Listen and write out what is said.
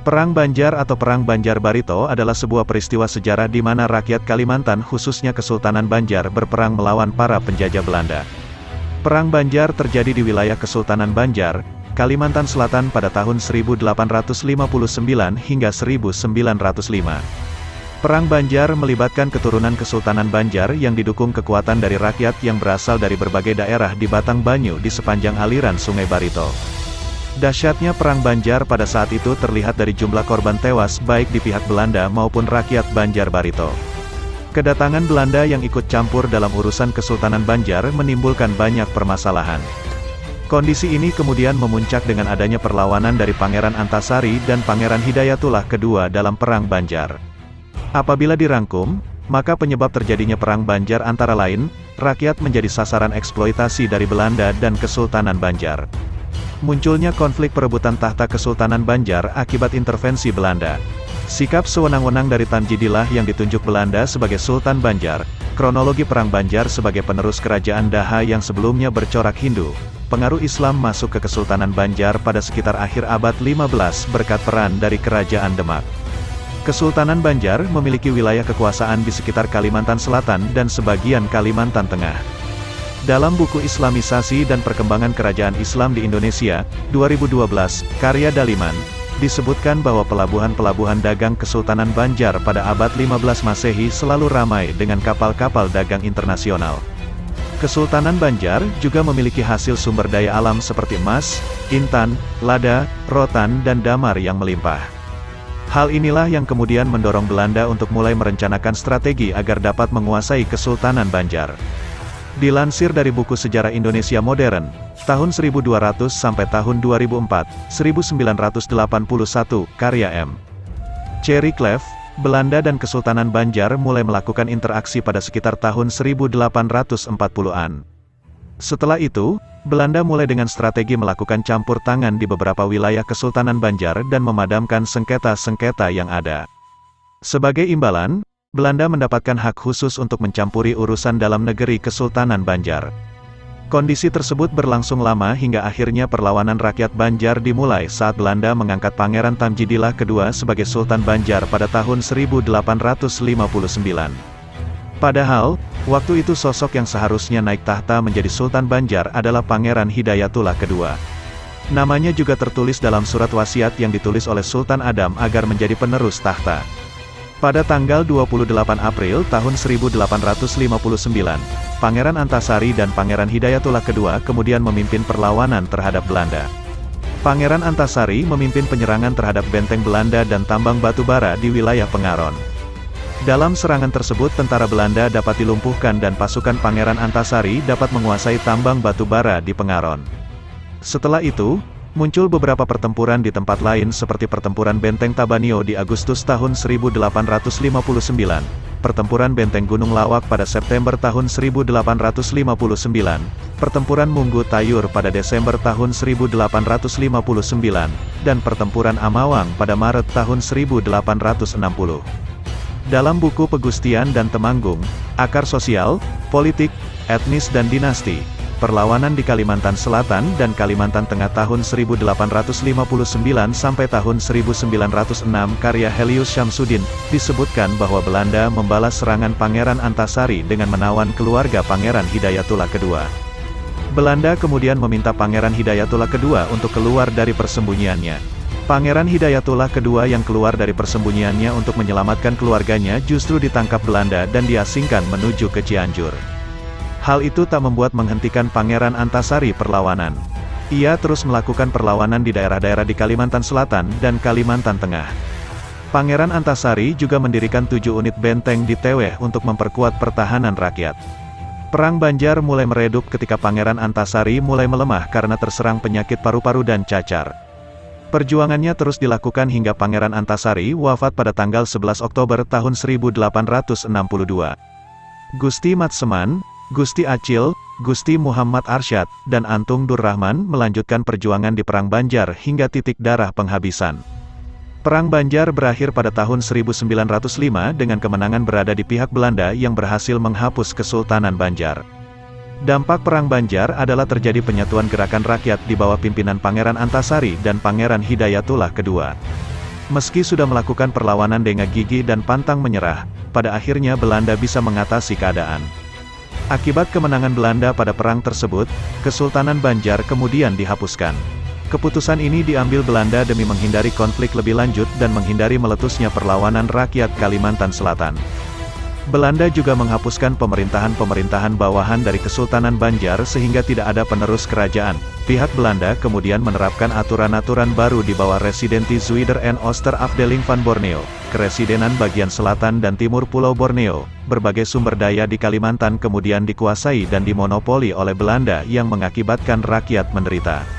Perang Banjar atau Perang Banjar Barito adalah sebuah peristiwa sejarah di mana rakyat Kalimantan khususnya Kesultanan Banjar berperang melawan para penjajah Belanda. Perang Banjar terjadi di wilayah Kesultanan Banjar, Kalimantan Selatan pada tahun 1859 hingga 1905. Perang Banjar melibatkan keturunan Kesultanan Banjar yang didukung kekuatan dari rakyat yang berasal dari berbagai daerah di Batang Banyu di sepanjang aliran Sungai Barito. Dahsyatnya Perang Banjar pada saat itu terlihat dari jumlah korban tewas baik di pihak Belanda maupun rakyat Banjar Barito. Kedatangan Belanda yang ikut campur dalam urusan Kesultanan Banjar menimbulkan banyak permasalahan. Kondisi ini kemudian memuncak dengan adanya perlawanan dari Pangeran Antasari dan Pangeran Hidayatullah II dalam Perang Banjar. Apabila dirangkum, maka penyebab terjadinya Perang Banjar antara lain, rakyat menjadi sasaran eksploitasi dari Belanda dan Kesultanan Banjar. Munculnya konflik perebutan tahta Kesultanan Banjar akibat intervensi Belanda. Sikap sewenang-wenang dari Tamjidillah yang ditunjuk Belanda sebagai Sultan Banjar, kronologi Perang Banjar sebagai penerus kerajaan Daha yang sebelumnya bercorak Hindu, pengaruh Islam masuk ke Kesultanan Banjar pada sekitar akhir abad 15 berkat peran dari Kerajaan Demak. Kesultanan Banjar memiliki wilayah kekuasaan di sekitar Kalimantan Selatan dan sebagian Kalimantan Tengah. Dalam buku Islamisasi dan Perkembangan Kerajaan Islam di Indonesia, 2012, karya Daliman, disebutkan bahwa pelabuhan-pelabuhan dagang Kesultanan Banjar pada abad 15 Masehi selalu ramai dengan kapal-kapal dagang internasional. Kesultanan Banjar juga memiliki hasil sumber daya alam seperti emas, intan, lada, rotan dan damar yang melimpah. Hal inilah yang kemudian mendorong Belanda untuk mulai merencanakan strategi agar dapat menguasai Kesultanan Banjar. Dilansir dari buku Sejarah Indonesia Modern, tahun 1200 sampai tahun 2004, 1981, karya M. Cherry Clef, Belanda dan Kesultanan Banjar mulai melakukan interaksi pada sekitar tahun 1840-an. Setelah itu, Belanda mulai dengan strategi melakukan campur tangan di beberapa wilayah Kesultanan Banjar dan memadamkan sengketa-sengketa yang ada. Sebagai imbalan, Belanda mendapatkan hak khusus untuk mencampuri urusan dalam negeri Kesultanan Banjar. Kondisi tersebut berlangsung lama hingga akhirnya perlawanan rakyat Banjar dimulai saat Belanda mengangkat Pangeran Tamjidillah II sebagai Sultan Banjar pada tahun 1859. Padahal, waktu itu sosok yang seharusnya naik tahta menjadi Sultan Banjar adalah Pangeran Hidayatullah II. Namanya juga tertulis dalam surat wasiat yang ditulis oleh Sultan Adam agar menjadi penerus tahta. Pada tanggal 28 April tahun 1859, Pangeran Antasari dan Pangeran Hidayatullah II kemudian memimpin perlawanan terhadap Belanda. Pangeran Antasari memimpin penyerangan terhadap benteng Belanda dan tambang batu bara di wilayah Pengaron. Dalam serangan tersebut tentara Belanda dapat dilumpuhkan dan pasukan Pangeran Antasari dapat menguasai tambang batu bara di Pengaron. Setelah itu, muncul beberapa pertempuran di tempat lain seperti pertempuran Benteng Tabanio di Agustus tahun 1859, pertempuran Benteng Gunung Lawak pada September tahun 1859, pertempuran Munggu Tayur pada Desember tahun 1859, dan pertempuran Amawang pada Maret tahun 1860. Dalam buku Pegustian dan Temanggung, Akar Sosial, Politik, Etnis dan Dinasti, Perlawanan di Kalimantan Selatan dan Kalimantan Tengah tahun 1859 sampai tahun 1906 karya Helius Syamsuddin, disebutkan bahwa Belanda membalas serangan Pangeran Antasari dengan menawan keluarga Pangeran Hidayatullah II. Belanda kemudian meminta Pangeran Hidayatullah II untuk keluar dari persembunyiannya. Pangeran Hidayatullah II yang keluar dari persembunyiannya untuk menyelamatkan keluarganya justru ditangkap Belanda dan diasingkan menuju ke Cianjur. Hal itu tak membuat menghentikan Pangeran Antasari perlawanan. Ia terus melakukan perlawanan di daerah-daerah di Kalimantan Selatan dan Kalimantan Tengah. Pangeran Antasari juga mendirikan 7 unit benteng di Teweh untuk memperkuat pertahanan rakyat. Perang Banjar mulai meredup ketika Pangeran Antasari mulai melemah karena terserang penyakit paru-paru dan cacar. Perjuangannya terus dilakukan hingga Pangeran Antasari wafat pada tanggal 11 Oktober tahun 1862. Gusti Matseman, Gusti Acil, Gusti Muhammad Arsyad, dan Antung Durrahman melanjutkan perjuangan di Perang Banjar hingga titik darah penghabisan. Perang Banjar berakhir pada tahun 1905 dengan kemenangan berada di pihak Belanda yang berhasil menghapus Kesultanan Banjar. Dampak Perang Banjar adalah terjadi penyatuan gerakan rakyat di bawah pimpinan Pangeran Antasari dan Pangeran Hidayatullah II. Meski sudah melakukan perlawanan dengan gigih dan pantang menyerah, pada akhirnya Belanda bisa mengatasi keadaan. Akibat kemenangan Belanda pada perang tersebut, Kesultanan Banjar kemudian dihapuskan. Keputusan ini diambil Belanda demi menghindari konflik lebih lanjut dan menghindari meletusnya perlawanan rakyat Kalimantan Selatan. Belanda juga menghapuskan pemerintahan-pemerintahan bawahan dari Kesultanan Banjar sehingga tidak ada penerus kerajaan. Pihak Belanda kemudian menerapkan aturan-aturan baru di bawah Residenti Zuider en Oosterafdeling van Borneo, Keresidenan bagian selatan dan timur Pulau Borneo. Berbagai sumber daya di Kalimantan kemudian dikuasai dan dimonopoli oleh Belanda yang mengakibatkan rakyat menderita.